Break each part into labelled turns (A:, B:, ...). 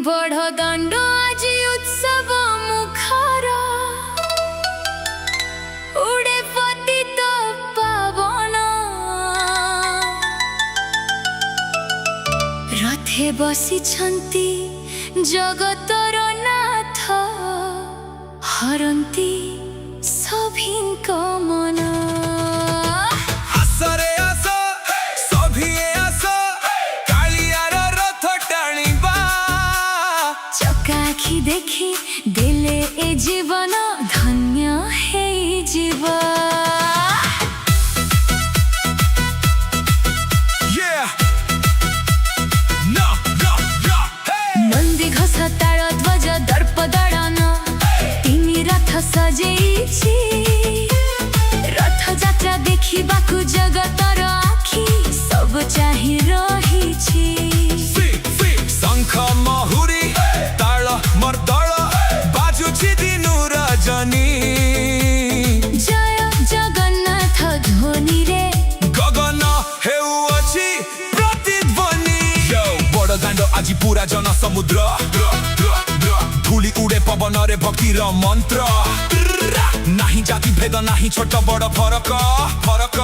A: बड़ दाण्ड आज उत्सव मुखर उड़े पतित पावन रथे बसिछन्ति जगतर नाथ हरन्ति सभिंक मन। चकाखी देखी देले ए जीवन धन्य हे जीवा। नंदी घोष तार ध्वज दर्प दड़न तिमी रथ सजेइछि रथ यात्रा देखिबाकु जगतर आखि सब चाहि रहिछि।
B: शंख महुरी ताल मर्दल बाजुछि दिनु रजनी
A: जय जगन्नाथ ध्वनि रे
B: गगन हेउछि प्रतिध्वनि। बड़ दाण्ड आजि पूरा जन समुद्र धूली उड़े पवन रे भक्तिर मंत्र नाही जाति भेद नाही छोट बड़ फरक फरक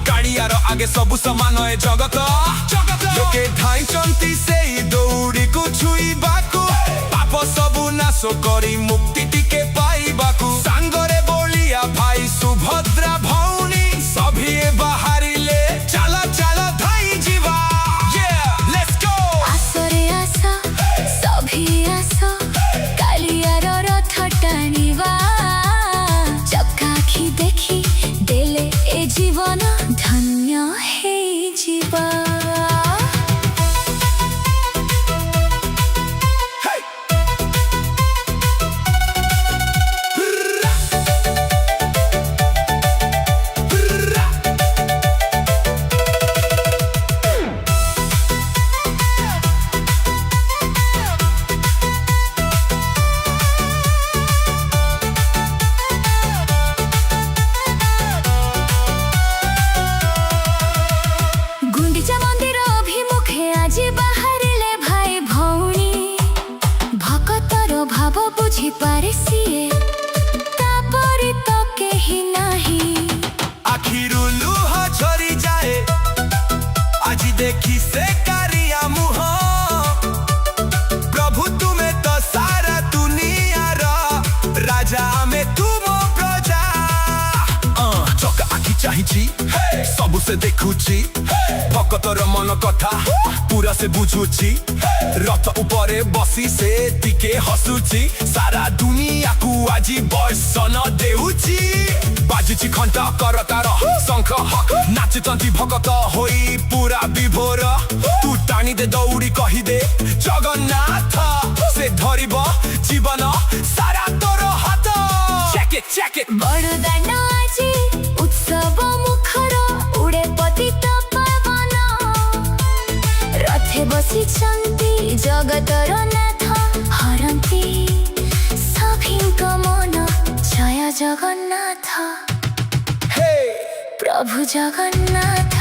B: कालियार आगे सबु समान ए जगत लोके धाइचंती सेई दौड़ी को छुईबाकू पाप सबु नाश करी मुक्ति टिके पाइबाकू सांगरे बोलिया भाई सुभद्रा भौनी सभिए बाहरिले चला चला धाई जीवा। लेट्स गो
A: आसरे आस सभी आस कालियार रथ टाणिबा चकाखी देखी देले ए जीवन धन्य हे जीवा। भाव बुझी पारे सिए तापरि तो केही नाही
B: आखिरु लुह झरी जाए आजी देखी से कारिया मुह प्रभु तुम्हें तो सारा दुनिया राजा में तुम प्रजा चका आखि चाहिछि सबु से देखुछि भक्तर मन कथा पूरा से बुझुछि रथ उपरे बसी से टिके हसुछि सारा दुनिया को आजी बसन देउछि बाजुछि घंटा करतार शंख हक नाचुचंती भगत होई पूरा विभोर तू टाणी दे दौड़ी कहि दे जगन्नाथ से धरिब जीवन सारा तोर हाथ। चेक इट
A: बड़ दाण्ड आजी उत्सव मुखर उड़े पतित पावन रथे बसिछन्ति जगतर नाथ हरन्ति सभिंक मन। जय जगन्नाथ प्रभु जगन्नाथ।